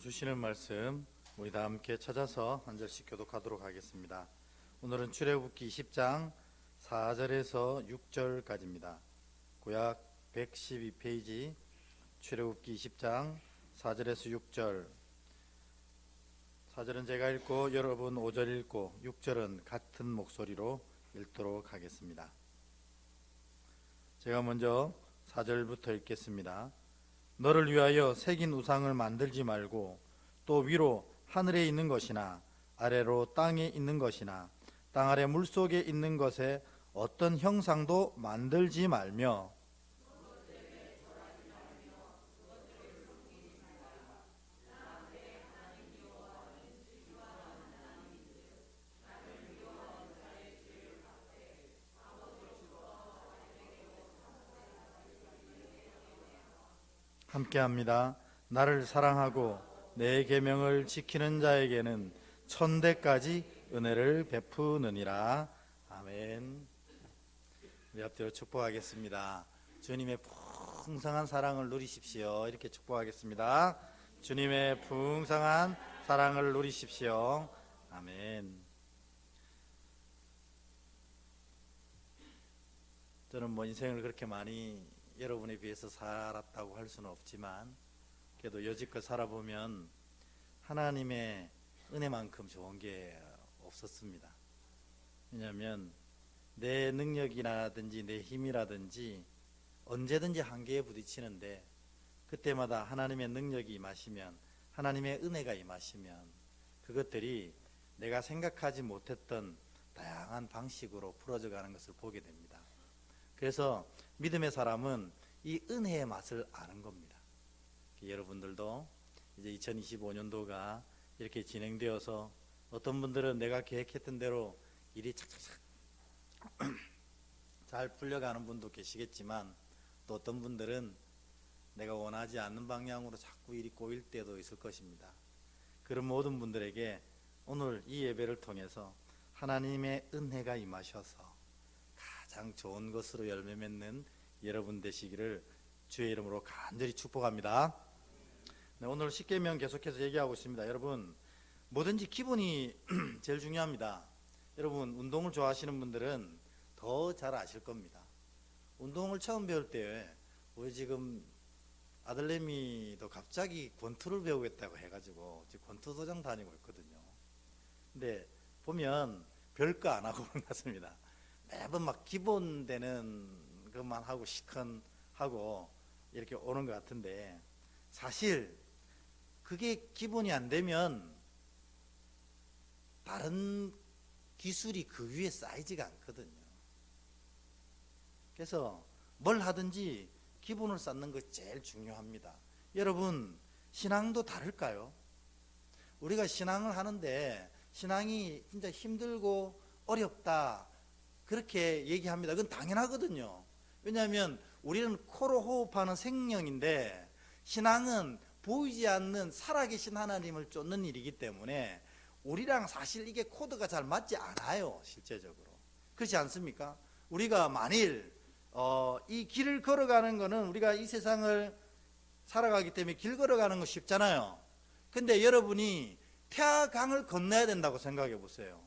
주시는 말씀 우리 다 함께 찾아서 한 절씩 교독하도록 하겠습니다. 오늘은 출애굽기 20장 4절에서 6절까지입니다. 구약 112페이지 출애굽기 20장 4절에서 6절. 4절은 제가 읽고 여러분 5절 읽고 6절은 같은 목소리로 읽도록 하겠습니다. 제가 먼저 4절부터 읽겠습니다. 너를 위하여 새긴 우상을 만들지 말고 또 위로 하늘에 있는 것이나 아래로 땅에 있는 것이나 땅 아래 물속에 있는 것에 어떤 형상도 만들지 말며 함께합니다. 나를 사랑하고 내 계명을 지키는 자에게는 천대까지 은혜를 베푸느니라. 아멘. 우리 앞뒤로 축복하겠습니다. 주님의 풍성한 사랑을 누리십시오. 이렇게 축복하겠습니다. 주님의 풍성한 사랑을 누리십시오. 아멘. 저는 뭐 인생을 그렇게 많이 여러분에 비해서 살았다고 할 수는 없지만 그래도 여지껏 살아보면 하나님의 은혜만큼 좋은 게 없었습니다. 왜냐하면 내 능력이라든지 내 힘이라든지 언제든지 한계에 부딪히는데 그때마다 하나님의 능력이 임하시면, 하나님의 은혜가 임하시면 그것들이 내가 생각하지 못했던 다양한 방식으로 풀어져 가는 것을 보게 됩니다. 그래서 믿음의 사람은 이 은혜의 맛을 아는 겁니다. 여러분들도 이제 2025년도가 이렇게 진행되어서 어떤 분들은 내가 계획했던 대로 일이 착착착 잘 풀려가는 분도 계시겠지만 또 어떤 분들은 내가 원하지 않는 방향으로 자꾸 일이 꼬일 때도 있을 것입니다. 그런 모든 분들에게 오늘 이 예배를 통해서 하나님의 은혜가 임하셔서 가장 좋은 것으로 열매 맺는 여러분 되시기를 주의 이름으로 간절히 축복합니다. 네, 오늘 십계명 계속해서 얘기하고 있습니다. 여러분, 뭐든지 기본이 제일 중요합니다. 여러분, 운동을 좋아하시는 분들은 더 잘 아실 겁니다. 운동을 처음 배울 때 우리 지금 아들내미도 갑자기 권투를 배우겠다고 해가지고 지금 권투 도장 다니고 있거든요. 근데 보면 별거 안 하고 끝났습니다. 매번 막 기본 되는 것만 하고 시큰하고 이렇게 오는 것 같은데 사실 그게 기본이 안 되면 다른 기술이 그 위에 쌓이지가 않거든요. 그래서 뭘 하든지 기본을 쌓는 것이 제일 중요합니다. 여러분, 신앙도 다를까요? 우리가 신앙을 하는데 신앙이 진짜 힘들고 어렵다 그렇게 얘기합니다. 그건 당연하거든요. 왜냐하면 우리는 코로 호흡하는 생명인데 신앙은 보이지 않는 살아계신 하나님을 쫓는 일이기 때문에 우리랑 사실 이게 코드가 잘 맞지 않아요. 실제적으로 그렇지 않습니까? 우리가 만일 이 길을 걸어가는 거는 우리가 이 세상을 살아가기 때문에 길 걸어가는 거 쉽잖아요. 근데 여러분이 태화강을 건너야 된다고 생각해 보세요.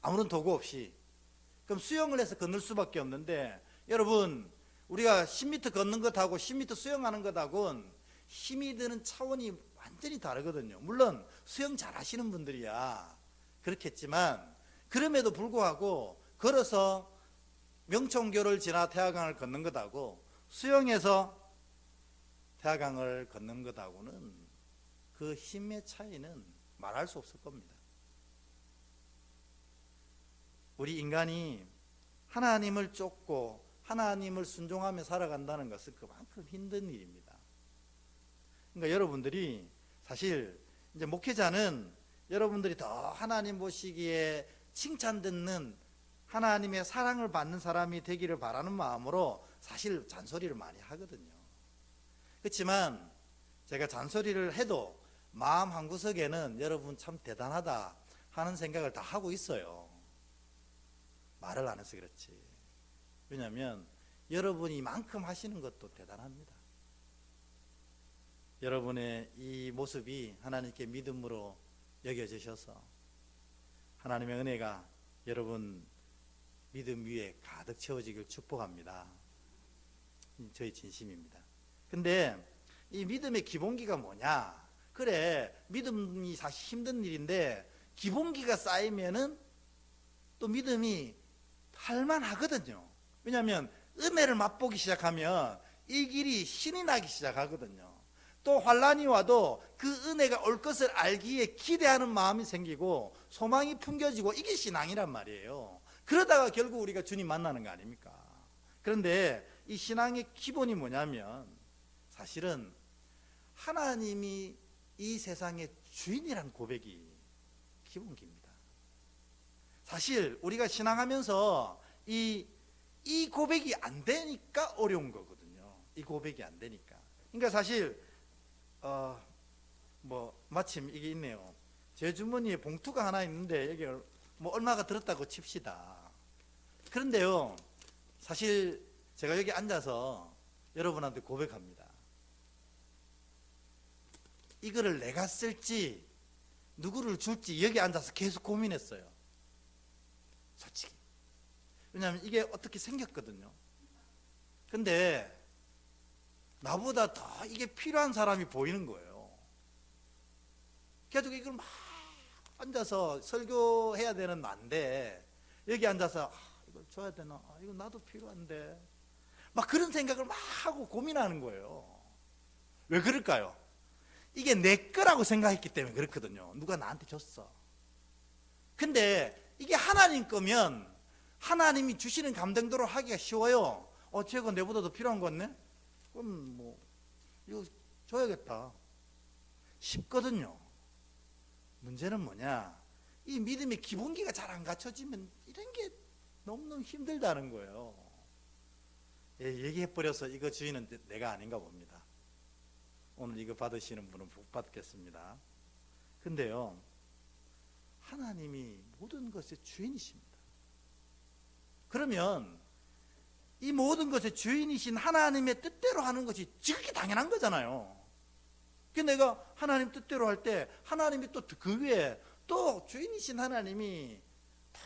아무런 도구 없이. 그럼 수영을 해서 건널 수밖에 없는데 여러분, 우리가 10m 걷는 것하고 10m 수영하는 것하고는 힘이 드는 차원이 완전히 다르거든요. 물론 수영 잘 하시는 분들이야 그렇겠지만 그럼에도 불구하고 걸어서 명천교를 지나 태화강을 걷는 것하고 수영해서 태화강을 걷는 것하고는 그 힘의 차이는 말할 수 없을 겁니다. 우리 인간이 하나님을 쫓고 하나님을 순종하며 살아간다는 것은 그만큼 힘든 일입니다. 그러니까 여러분들이 사실 이제 목회자는 여러분들이 더 하나님 보시기에 칭찬듣는 하나님의 사랑을 받는 사람이 되기를 바라는 마음으로 사실 잔소리를 많이 하거든요. 그렇지만 제가 잔소리를 해도 마음 한구석에는 여러분 참 대단하다 하는 생각을 다 하고 있어요. 말을 안 해서 그렇지. 왜냐하면 여러분이 이만큼 하시는 것도 대단합니다. 여러분의 이 모습이 하나님께 믿음으로 여겨지셔서 하나님의 은혜가 여러분 믿음 위에 가득 채워지길 축복합니다. 저희 진심입니다. 근데 이 믿음의 기본기가 뭐냐? 그래, 믿음이 사실 힘든 일인데 기본기가 쌓이면은 또 믿음이 할만하거든요. 왜냐하면 은혜를 맛보기 시작하면 이 길이 신이 나기 시작하거든요. 또 환란이 와도 그 은혜가 올 것을 알기에 기대하는 마음이 생기고 소망이 풍겨지고, 이게 신앙이란 말이에요. 그러다가 결국 우리가 주님 만나는 거 아닙니까? 그런데 이 신앙의 기본이 뭐냐면 사실은 하나님이 이 세상의 주인이란 고백이 기본기입니다. 사실 우리가 신앙하면서 이 고백이 안 되니까 어려운 거거든요. 이 고백이 안 되니까. 그러니까 사실 마침 이게 있네요. 제 주머니에 봉투가 하나 있는데 여기 뭐 얼마가 들었다고 칩시다. 그런데요, 사실 제가 여기 앉아서 여러분한테 고백합니다. 이거를 내가 쓸지 누구를 줄지 여기 앉아서 계속 고민했어요. 솔직히. 왜냐하면 이게 어떻게 생겼거든요. 근데 나보다 더 이게 필요한 사람이 보이는 거예요. 그래가지고 이걸 막 앉아서 설교해야 되는 난데 여기 앉아서 이걸 줘야 되나? 이거 나도 필요한데. 막 그런 생각을 막 하고 고민하는 거예요. 왜 그럴까요? 이게 내 거라고 생각했기 때문에 그렇거든요. 누가 나한테 줬어. 근데 이게 하나님 거면 하나님이 주시는 감동대로 하기가 쉬워요. 쟤가 내보다 더 필요한 거 같네? 그럼 뭐 이거 줘야겠다. 쉽거든요. 문제는 뭐냐? 이 믿음의 기본기가 잘 안 갖춰지면 이런 게 너무너무 힘들다는 거예요. 얘기해버려서 이거 주인은 내가 아닌가 봅니다. 오늘 이거 받으시는 분은 복 받겠습니다. 근데요, 하나님이 모든 것의 주인이십니다. 그러면 이 모든 것의 주인이신 하나님의 뜻대로 하는 것이 지극히 당연한 거잖아요. 그러니까 내가 하나님 뜻대로 할 때 하나님이 또 그 위에 또 주인이신 하나님이 다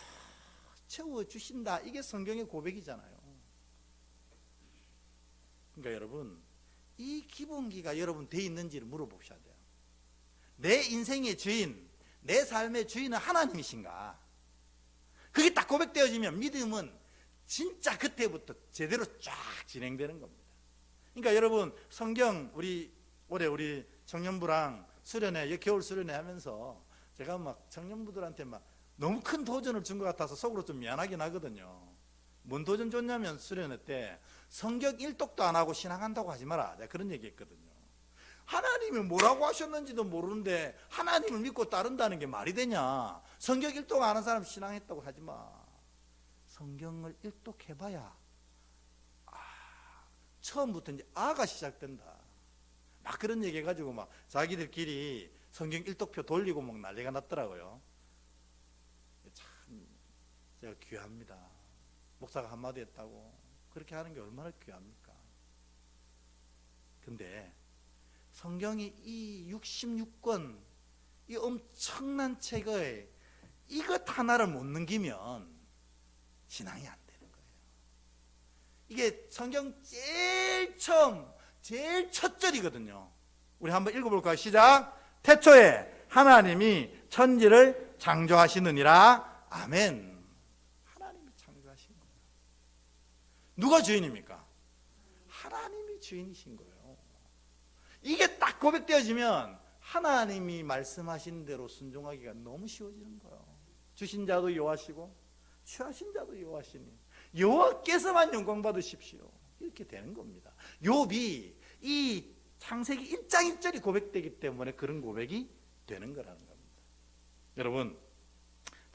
채워주신다. 이게 성경의 고백이잖아요. 그러니까 여러분, 이 기본기가 여러분 돼 있는지를 물어보셔야 돼요. 내 인생의 주인, 내 삶의 주인은 하나님이신가? 그게 딱 고백되어지면 믿음은 진짜 그때부터 제대로 쫙 진행되는 겁니다. 그러니까 여러분, 성경 올해 우리 청년부랑 수련회, 겨울 수련회 하면서 제가 막 청년부들한테 막 너무 큰 도전을 준 것 같아서 속으로 좀 미안하긴 하거든요. 뭔 도전 줬냐면 수련회 때 성경 1독도 안 하고 신앙한다고 하지 마라. 내가 그런 얘기 했거든요. 하나님이 뭐라고 하셨는지도 모르는데 하나님을 믿고 따른다는 게 말이 되냐? 성경 1독 안 하는 사람 신앙했다고 하지 마. 성경을 1독 해봐야 처음부터 이제 아가 시작된다. 막 그런 얘기 해가지고 막 자기들끼리 성경 1독표 돌리고 막 난리가 났더라고요. 참 제가 귀합니다. 목사가 한마디 했다고 그렇게 하는 게 얼마나 귀합니까? 근데 성경이 이 66권 이 엄청난 책의 이것 하나를 못 넘기면 신앙이 안 되는 거예요. 이게 성경 제일 처음 제일 첫 절이거든요. 우리 한번 읽어볼까요? 시작. 태초에 하나님이 천지를 창조하시느니라. 아멘. 하나님이 창조하신 거예요. 누가 주인입니까? 하나님이 주인이신 거예요. 이게 딱 고백되어지면 하나님이 말씀하신 대로 순종하기가 너무 쉬워지는 거예요. 주신 자도 여호와시고 취하신 자도 여호와시니 여호와께서만 영광 받으십시오. 이렇게 되는 겁니다. 욥이 이 창세기 1장 1절이 고백되기 때문에 그런 고백이 되는 거라는 겁니다. 여러분,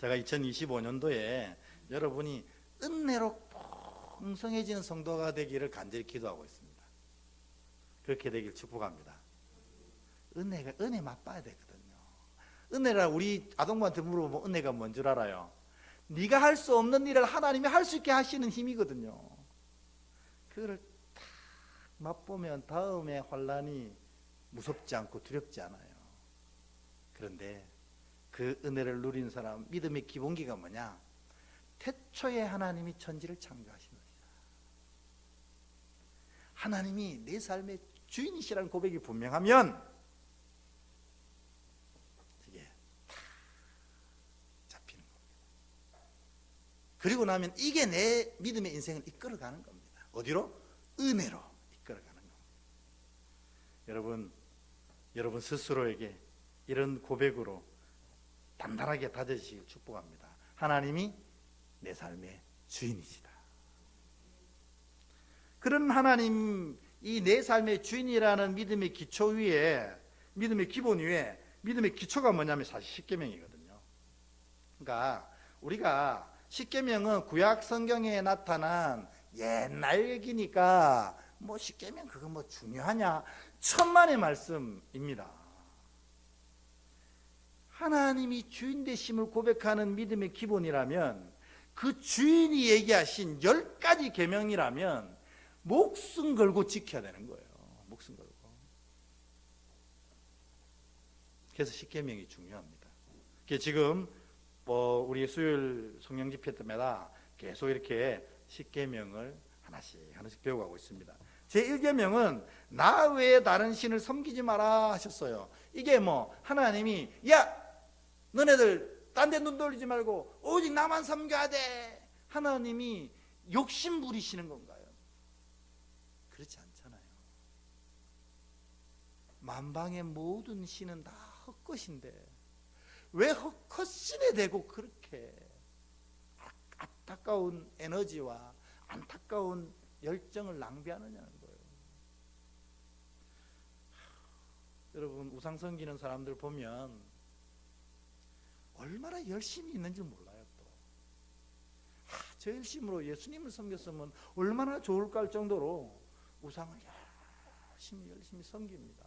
제가 2025년도에 여러분이 은혜로 풍성해지는 성도가 되기를 간절히 기도하고 있습니다. 그렇게 되길 축복합니다. 은혜 맛봐야 되거든요. 은혜라 우리 아동부한테 물어보면 은혜가 뭔 줄 알아요? 네가 할 수 없는 일을 하나님이 할 수 있게 하시는 힘이거든요. 그걸 딱 맛보면 다음에 환란이 무섭지 않고 두렵지 않아요. 그런데 그 은혜를 누린 사람, 믿음의 기본기가 뭐냐? 태초에 하나님이 천지를 창조하신 것이다. 하나님이 내 삶의 주인이시라는 고백이 분명하면 이게 다 잡히는 겁니다. 그리고 나면 이게 내 믿음의 인생을 이끌어가는 겁니다. 어디로? 은혜로 이끌어가는 겁니다. 여러분 스스로에게 이런 고백으로 단단하게 다져지시길 축복합니다. 하나님이 내 삶의 주인이시다. 그런 하나님, 이 내 삶의 주인이라는 믿음의 기초 위에, 믿음의 기본 위에, 믿음의 기초가 뭐냐면 사실 십계명이거든요. 그러니까 우리가 십계명은 구약 성경에 나타난 옛날 얘기니까 뭐 십계명 그거 뭐 중요하냐? 천만의 말씀입니다. 하나님이 주인 되심을 고백하는 믿음의 기본이라면, 그 주인이 얘기하신 10가지 계명이라면 목숨 걸고 지켜야 되는 거예요. 목숨 걸고. 그래서 십계명이 중요합니다. 지금 우리 수요일 성령 집회 때마다 계속 이렇게 십계명을 하나씩 배워가고 있습니다. 제1계명은 나 외에 다른 신을 섬기지 마라 하셨어요. 이게 하나님이 너네들 딴 데 눈 돌리지 말고 오직 나만 섬겨야 돼. 하나님이 욕심 부리시는 건가요? 그렇지 않잖아요. 만방의 모든 신은 다 헛것인데 왜 헛것신에 대고 그렇게 안타까운 에너지와 안타까운 열정을 낭비하느냐는 거예요. 여러분, 우상 섬기는 사람들 보면 얼마나 열심히 있는지 몰라요. 또 저 열심으로 예수님을 섬겼으면 얼마나 좋을까 할 정도로 우상을 열심히 섬깁니다.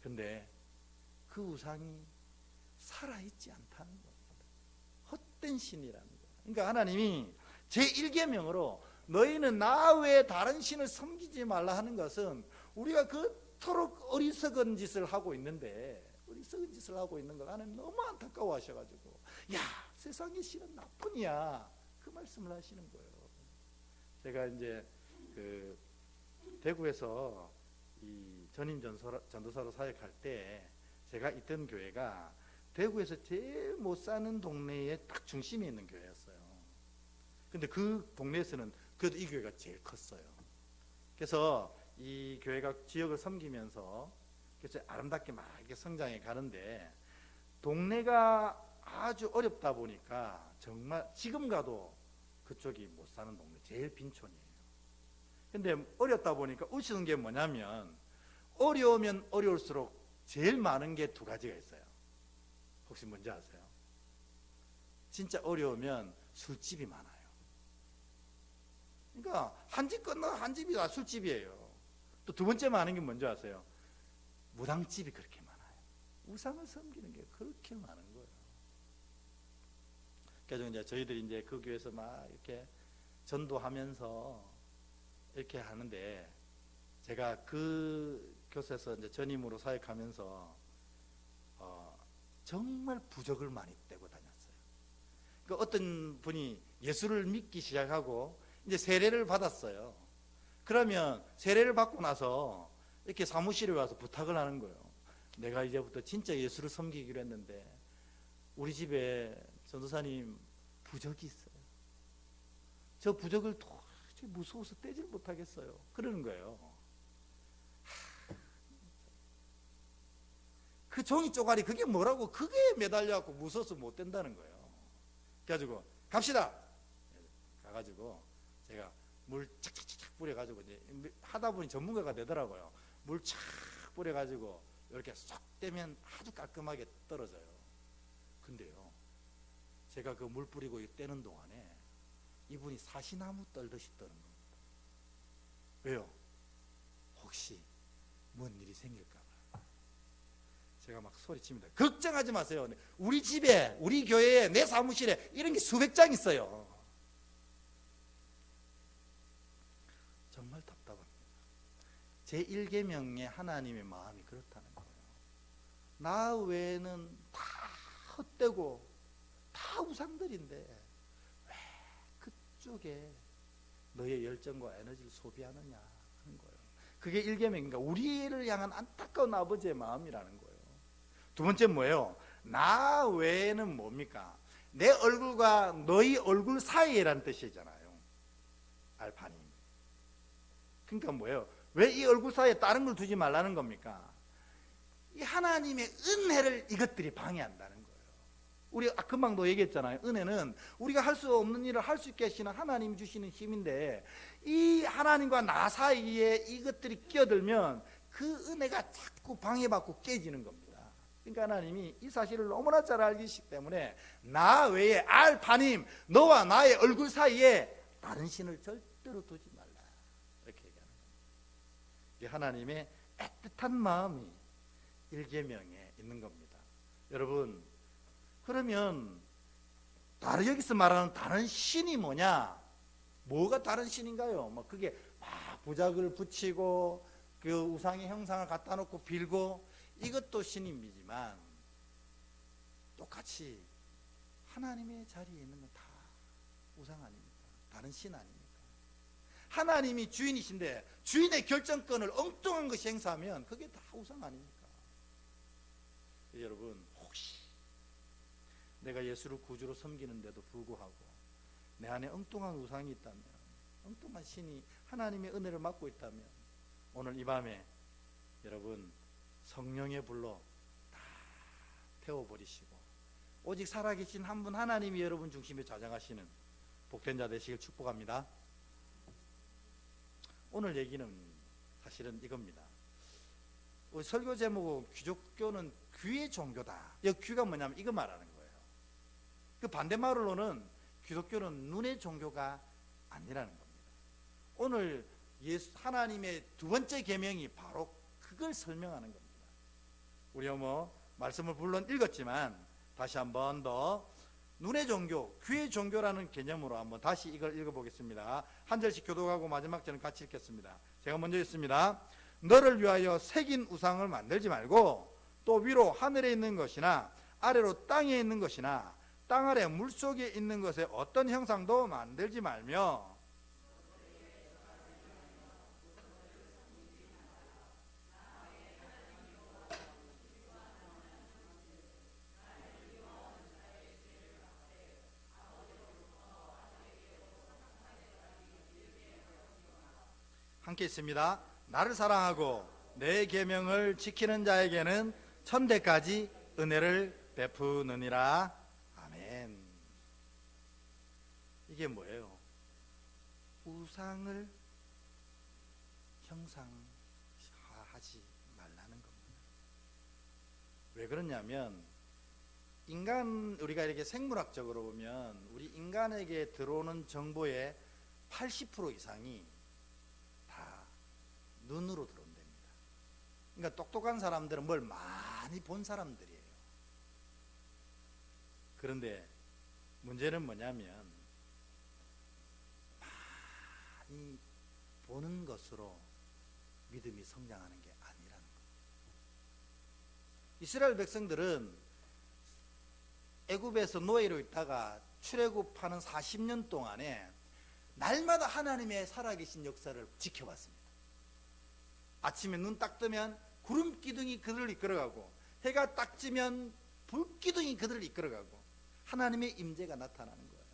근데 그 우상이 살아있지 않다는 겁니다. 헛된 신이라는 거예요. 그러니까 하나님이 제1계명으로 너희는 나 외에 다른 신을 섬기지 말라 하는 것은, 우리가 그토록 어리석은 짓을 하고 있는데, 어리석은 짓을 하고 있는 걸 하나님 너무 안타까워 하셔가지고, 세상의 신은 나뿐이야, 그 말씀을 하시는 거예요. 제가 이제 대구에서 이 전임 전도사로 사역할 때, 제가 있던 교회가 대구에서 제일 못 사는 동네에 딱 중심에 있는 교회였어요. 근데 그 동네에서는 그래도 이 교회가 제일 컸어요. 그래서 이 교회가 지역을 섬기면서 그래서 아름답게 막 이렇게 성장해 가는데, 동네가 아주 어렵다 보니까 정말 지금 가도 그쪽이 못 사는 동네, 제일 빈촌이에요. 근데 어렵다 보니까 우스운 게 뭐냐면, 어려우면 어려울수록 제일 많은 게 두 가지가 있어요. 혹시 뭔지 아세요? 진짜 어려우면 술집이 많아요. 그러니까 한 집 건너 한 집이 다 술집이에요. 또 두 번째 많은 게 뭔지 아세요? 무당집이 그렇게 많아요. 우상을 섬기는 게 그렇게 많은 거예요. 그래서 이제 저희들이 이제 그 교회에서 막 이렇게 전도하면서 이렇게 하는데, 제가 그 교회에서 이제 전임으로 사역하면서 정말 부적을 많이 떼고 다녔어요. 그러니까 어떤 분이 예수를 믿기 시작하고 이제 세례를 받았어요. 그러면 세례를 받고 나서 이렇게 사무실에 와서 부탁을 하는 거예요. 내가 이제부터 진짜 예수를 섬기기로 했는데 우리 집에 전도사님 부적이 있어요. 저 부적을 도저히 무서워서 떼질 못하겠어요. 그러는 거예요. 그 종이 쪼가리 그게 뭐라고, 그게 매달려갖고 무서워서 못 뗀다는 거예요. 그래가지고 갑시다. 가가지고 제가 물 착착착 뿌려가지고, 이제 하다 보니 전문가가 되더라고요. 물 착 뿌려가지고 이렇게 쏙 떼면 아주 깔끔하게 떨어져요. 근데요, 제가 그 물 뿌리고 떼는 동안에 이분이 사시나무 떨듯이 떠는 겁니다. 왜요? 혹시 뭔 일이 생길까 봐. 제가 막 소리칩니다. 걱정하지 마세요. 우리 집에, 우리 교회에, 내 사무실에 이런 게 수백 장 있어요. 정말 답답합니다. 제1계명의 하나님의 마음이 그렇다는 거예요. 나 외에는 다 헛되고 다 우상들인데 왜 그쪽에 너의 열정과 에너지를 소비하느냐 하는 거예요. 그게 1계명인가? 우리를 향한 안타까운 아버지의 마음이라는 거예요. 두 번째 뭐예요? 나 외에는 뭡니까? 내 얼굴과 너희 얼굴 사이에라는 뜻이잖아요. 알파님. 그러니까 뭐예요? 왜 이 얼굴 사이에 다른 걸 두지 말라는 겁니까? 이 하나님의 은혜를 이것들이 방해한다는 거예요. 우리 금방도 얘기했잖아요. 은혜는 우리가 할 수 없는 일을 할 수 있게 하시는 하나님이 주시는 힘인데, 이 하나님과 나 사이에 이것들이 끼어들면 그 은혜가 자꾸 방해받고 깨지는 겁니다. 그러니까 하나님이 이 사실을 너무나 잘 알기 때문에 나 외에 알파님, 너와 나의 얼굴 사이에 다른 신을 절대로 두지 말라, 이렇게 얘기하는 겁니다. 이게 하나님의 애틋한 마음이 1계명에 있는 겁니다. 여러분, 그러면 여기서 말하는 다른 신이 뭐냐? 뭐가 다른 신인가요? 뭐 그게 막 부작을 붙이고 그 우상의 형상을 갖다 놓고 빌고, 이것도 신임이지만 똑같이 하나님의 자리에 있는 건 다 우상 아닙니까? 다른 신 아닙니까? 하나님이 주인이신데 주인의 결정권을 엉뚱한 것이 행사하면 그게 다 우상 아닙니까? 여러분, 혹시 내가 예수를 구주로 섬기는데도 불구하고 내 안에 엉뚱한 우상이 있다면, 엉뚱한 신이 하나님의 은혜를 막고 있다면, 오늘 이 밤에 여러분 성령의 불로 다 태워버리시고 오직 살아계신 한 분 하나님이 여러분 중심에 좌정하시는 복된 자 되시길 축복합니다. 오늘 얘기는 사실은 이겁니다. 우리 설교 제목은 기독교는 귀의 종교다. 이 귀가 뭐냐면 이거 말하는 거예요. 그 반대말로는 기독교는 눈의 종교가 아니라는 겁니다. 오늘 하나님의 두 번째 계명이 바로 그걸 설명하는 겁니다. 우리 말씀을 물론 읽었지만 다시 한 번 더 눈의 종교, 귀의 종교라는 개념으로 한번 다시 이걸 읽어보겠습니다. 한 절씩 교독하고 마지막 절은 같이 읽겠습니다. 제가 먼저 읽습니다. 너를 위하여 새긴 우상을 만들지 말고, 또 위로 하늘에 있는 것이나 아래로 땅에 있는 것이나 땅 아래 물속에 있는 것에 어떤 형상도 만들지 말며, 함께 있습니다. 나를 사랑하고 내 계명을 지키는 자에게는 천대까지 은혜를 베푸느니라. 아멘. 이게 뭐예요? 우상을 형상화하지 말라는 겁니다. 왜 그러냐면, 우리가 이렇게 생물학적으로 보면 우리 인간에게 들어오는 정보의 80% 이상이 눈으로 들어온답니다. 그러니까 똑똑한 사람들은 뭘 많이 본 사람들이에요. 그런데 문제는 뭐냐면, 많이 보는 것으로 믿음이 성장하는 게 아니라는 거예요. 이스라엘 백성들은 애굽에서 노예로 있다가 출애굽하는 40년 동안에 날마다 하나님의 살아계신 역사를 지켜봤습니다. 아침에 눈 딱 뜨면 구름 기둥이 그들을 이끌어가고, 해가 딱 지면 불 기둥이 그들을 이끌어가고, 하나님의 임재가 나타나는 거예요.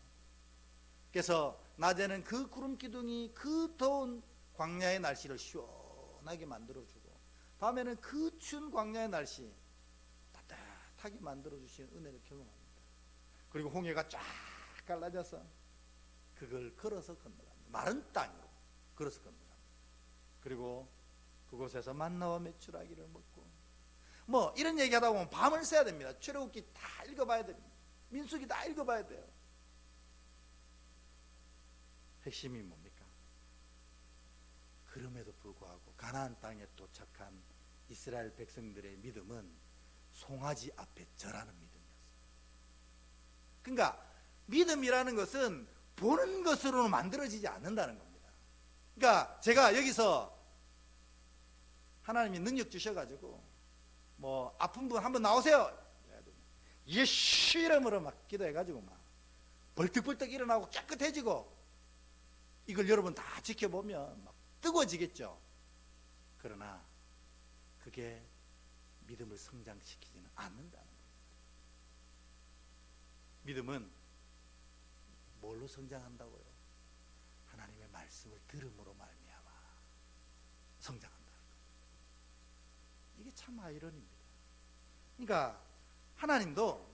그래서 낮에는 그 구름 기둥이 그 더운 광야의 날씨를 시원하게 만들어주고, 밤에는 그 추운 광야의 날씨 따뜻하게 만들어주시는 은혜를 경험합니다. 그리고 홍해가 쫙 갈라져서 그걸 걸어서 건너갑니다. 마른 땅으로 걸어서 건너갑니다. 그리고 그곳에서 만나와 메추라기를 먹고, 이런 얘기하다 보면 밤을 새야 됩니다. 출애굽기 다 읽어봐야 됩니다. 민수기 다 읽어봐야 돼요. 핵심이 뭡니까? 그럼에도 불구하고 가나안 땅에 도착한 이스라엘 백성들의 믿음은 송아지 앞에 절하는 믿음이었어요. 그러니까 믿음이라는 것은 보는 것으로는 만들어지지 않는다는 겁니다. 그러니까 제가 여기서 하나님이 능력 주셔가지고 뭐 아픈 분 한번 나오세요. 예수 이름으로 막 기도해가지고 막 벌떡벌떡 일어나고 깨끗해지고, 이걸 여러분 다 지켜보면 막 뜨거워지겠죠. 그러나 그게 믿음을 성장시키지는 않는다는 거예요. 믿음은 뭘로 성장한다고요? 하나님의 말씀을 들음으로 말미암아 성장한다는 거예요. 이게 참 아이러니입니다. 그러니까 하나님도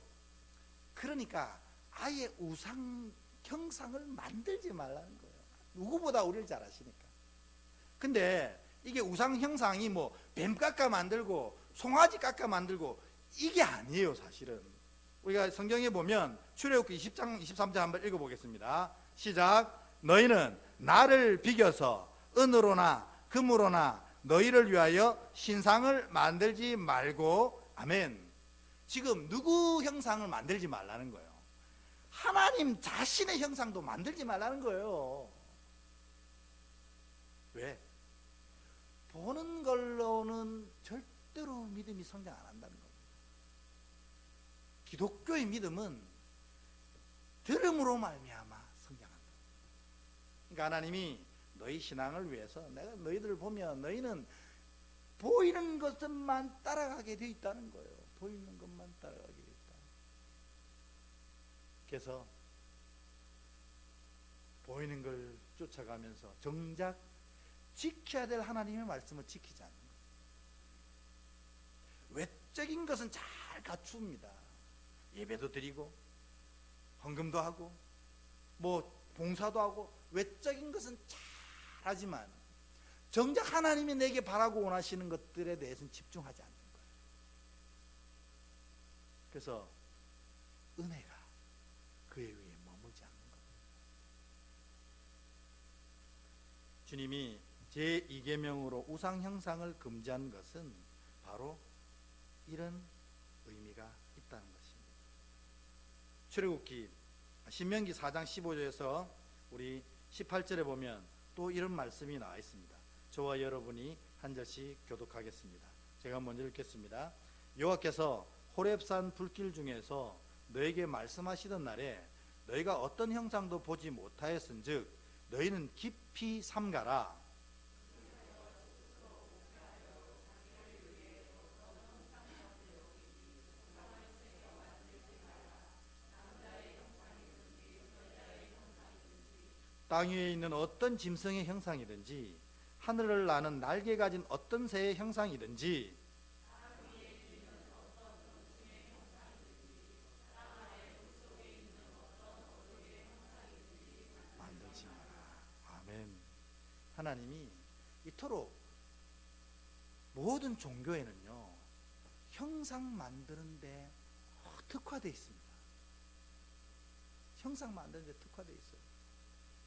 그러니까 아예 우상 형상을 만들지 말라는 거예요. 누구보다 우리를 잘 아시니까. 근데 이게 우상 형상이 뭐 뱀 깎아 만들고 송아지 깎아 만들고 이게 아니에요. 사실은 우리가 성경에 보면 출애굽기 20장 23장 한번 읽어보겠습니다. 시작. 너희는 나를 비겨서 은으로나 금으로나 너희를 위하여 신상을 만들지 말고. 아멘. 지금 누구 형상을 만들지 말라는 거예요? 하나님 자신의 형상도 만들지 말라는 거예요. 왜? 보는 걸로는 절대로 믿음이 성장 안 한다는 겁니다. 기독교의 믿음은 들음으로 말미암아 성장한다. 그러니까 하나님이 너희 신앙을 위해서 내가 너희들을 보면 너희는 보이는 것만 따라가게 돼 있다는 거예요. 보이는 것만 따라가게 돼 있다. 그래서 보이는 걸 쫓아가면서 정작 지켜야 될 하나님의 말씀을 지키지 않는 거예요. 외적인 것은 잘 갖춥니다. 예배도 드리고 헌금도 하고 뭐 봉사도 하고 외적인 것은 잘 하지만 정작 하나님이 내게 바라고 원하시는 것들에 대해서는 집중하지 않는 거예요. 그래서 은혜가 그에 의해 머물지 않는 겁니다. 주님이 제2계명으로 우상 형상을 금지한 것은 바로 이런 의미가 있다는 것입니다. 출애굽기 신명기 4장 15절에서 우리 18절에 보면 또 이런 말씀이 나와 있습니다. 저와 여러분이 한 절씩 교독하겠습니다. 제가 먼저 읽겠습니다. 여호와께서 호렙산 불길 중에서 너에게 말씀하시던 날에 너희가 어떤 형상도 보지 못하였은즉 너희는 깊이 삼가라. 땅 위에 있는 어떤 짐승의 형상이든지 하늘을 나는 날개 가진 어떤 새의 형상이든지 만들지 마라. 아멘. 하나님이 이토록 모든 종교에는요 형상 만드는데 특화되어 있습니다. 형상 만드는데 특화되어 있어요.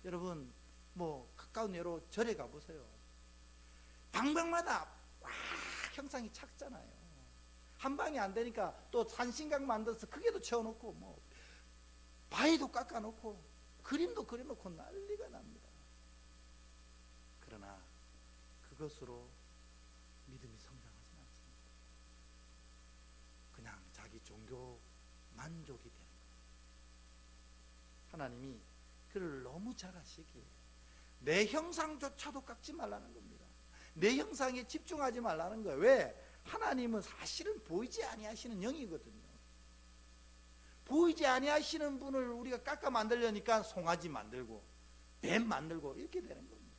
여러분 뭐 가까운 예로 절에 가보세요. 방방마다 와 형상이 작잖아요. 한 방이 안 되니까 또 산신각 만들어서 크게도 채워놓고 뭐 바위도 깎아놓고 그림도 그려놓고 난리가 납니다. 그러나 그것으로 믿음이 성장하지 않습니다. 그냥 자기 종교 만족이 되는 거예요. 하나님이 그를 너무 잘 아시기에 내 형상조차도 깎지 말라는 겁니다. 내 형상에 집중하지 말라는 거예요. 왜? 하나님은 사실은 보이지 아니하시는 영이거든요. 보이지 아니하시는 분을 우리가 깎아 만들려니까 송아지 만들고 뱀 만들고 이렇게 되는 겁니다.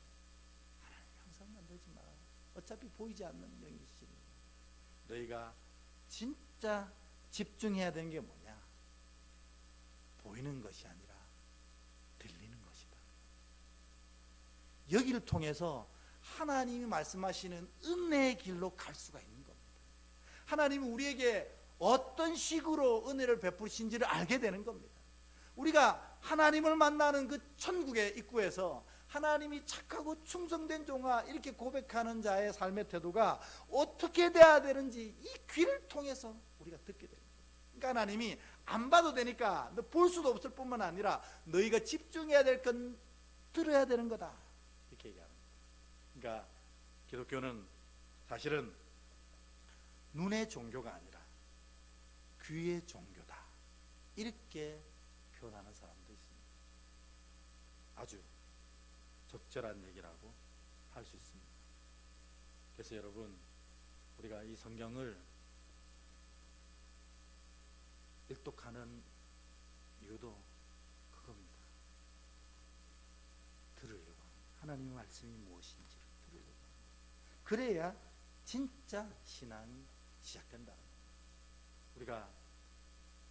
하나님 형상 만들지 마라. 어차피 보이지 않는 영이시니 너희가 진짜 집중해야 되는 게 뭐냐? 보이는 것이 아니라 들리는 것이다. 여기를 통해서 하나님이 말씀하시는 은혜의 길로 갈 수가 있는 겁니다. 하나님은 우리에게 어떤 식으로 은혜를 베푸신지를 알게 되는 겁니다. 우리가 하나님을 만나는 그 천국의 입구에서 하나님이 착하고 충성된 종아 이렇게 고백하는 자의 삶의 태도가 어떻게 돼야 되는지 이 귀를 통해서 우리가 듣게 됩니다. 그러니까 하나님이 안 봐도 되니까 너 볼 수도 없을 뿐만 아니라 너희가 집중해야 될 건 들어야 되는 거다 이렇게 얘기합니다. 그러니까 기독교는 사실은 눈의 종교가 아니라 귀의 종교다, 이렇게 표현하는 사람도 있습니다. 아주 적절한 얘기라고 할 수 있습니다. 그래서 여러분, 우리가 이 성경을 일독하는 이유도 그겁니다. 들으려고, 하나님의 말씀이 무엇인지 들으려고. 그래야 진짜 신앙이 시작된다는 거예요. 우리가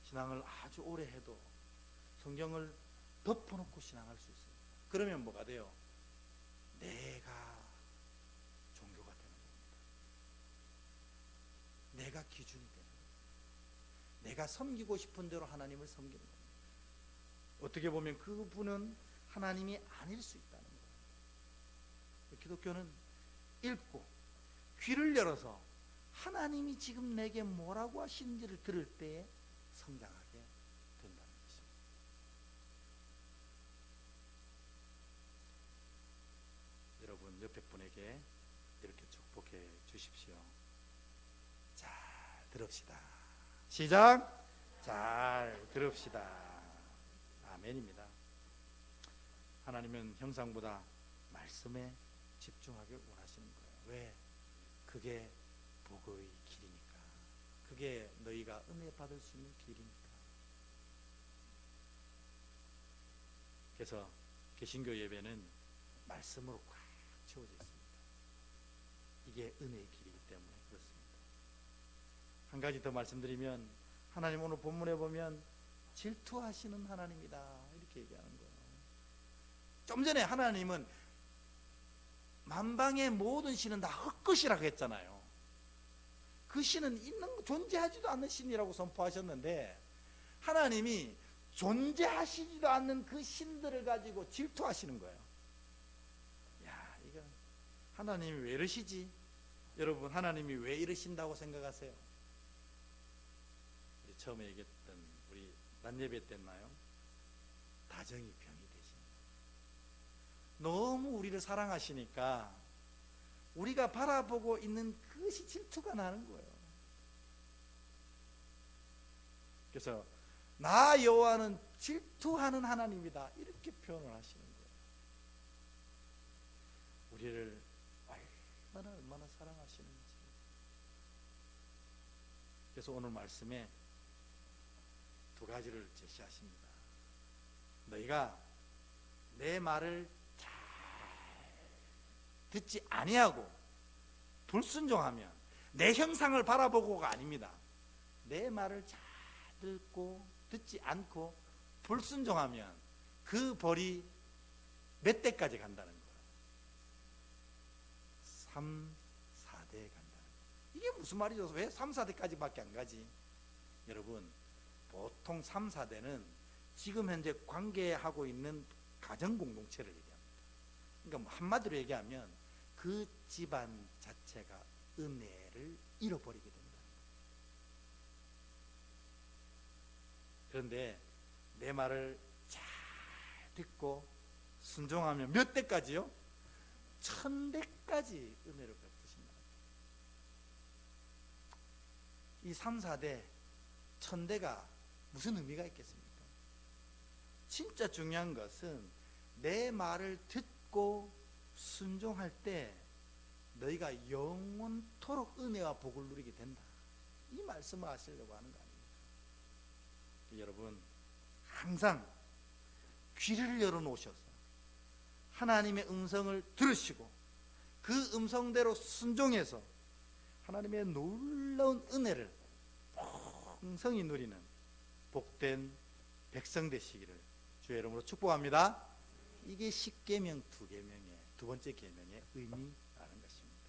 신앙을 아주 오래 해도 성경을 덮어놓고 신앙할 수 있습니다. 그러면 뭐가 돼요? 내가 종교가 되는 겁니다. 내가 기준이 되는 겁니다. 내가 섬기고 싶은 대로 하나님을 섬기는 겁니다. 어떻게 보면 그분은 하나님이 아닐 수 있다는 거예요. 기독교는 읽고 귀를 열어서 하나님이 지금 내게 뭐라고 하시는지를 들을 때에 성장하게 된다는 것입니다. 여러분, 옆에 분에게 이렇게 축복해 주십시오. 잘 들읍시다. 시작. 잘 들읍시다. 아멘입니다. 하나님은 형상보다 말씀에 집중하길 원하시는 거예요. 왜? 그게 복의 길이니까. 그게 너희가 은혜 받을 수 있는 길이니까. 그래서 개신교 예배는 말씀으로 꽉 채워져 있습니다. 이게 은혜의 길이기 때문에 그렇습니다. 한 가지 더 말씀드리면, 하나님 오늘 본문에 보면 질투하시는 하나님이다, 이렇게 얘기하는 거예요. 좀 전에 하나님은 만방의 모든 신은 다 헛것이라고 했잖아요. 그 신은 존재하지도 않는 신이라고 선포하셨는데, 하나님이 존재하시지도 않는 그 신들을 가지고 질투하시는 거예요. 야, 이거 하나님이 왜 이러시지? 여러분, 하나님이 왜 이러신다고 생각하세요? 우리 처음에 얘기했던, 우리 낮예배 때나요? 다정히 병이 되십니다. 너무 우리를 사랑하시니까 우리가 바라보고 있는 그것이 질투가 나는 거예요. 그래서 나 여호와는 질투하는 하나님이다, 이렇게 표현을 하시는 거예요. 우리를 얼마나 사랑하시는지. 그래서 오늘 말씀에 두 가지를 제시하십니다. 너희가 내 말을 잘 듣지 아니하고 불순종하면, 내 형상을 바라보고가 아닙니다. 내 말을 잘 듣고 듣지 않고 불순종하면 그 벌이 몇 대까지 간다는 거예요? 3, 4대 간다는 거예요. 이게 무슨 말이죠? 왜 3, 4대까지밖에 안 가지? 여러분, 보통 3, 4대는 지금 현재 관계하고 있는 가정 공동체를 얘기합니다. 그러니까 한마디로 얘기하면 그 집안 자체가 은혜를 잃어버리게 된다는 거예요. 그런데 내 말을 잘 듣고 순종하면 몇 대까지요? 1000대까지 은혜를 베푸신다. 이 3, 4대, 1000대가 무슨 의미가 있겠습니까? 진짜 중요한 것은 내 말을 듣고 순종할 때 너희가 영원토록 은혜와 복을 누리게 된다, 이 말씀을 하시려고 하는 거 아닙니까? 여러분, 항상 귀를 열어놓으셔서 하나님의 음성을 들으시고 그 음성대로 순종해서 하나님의 놀라운 은혜를 풍성히 누리는 복된 백성 되시기를 주의 이름으로 축복합니다. 이게 십계명 두 계명의 두 번째 계명의 의미라는 것입니다.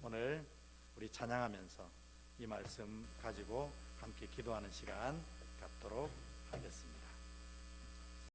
오늘 우리 찬양하면서 이 말씀 가지고 함께 기도하는 시간 갖도록 하겠습니다.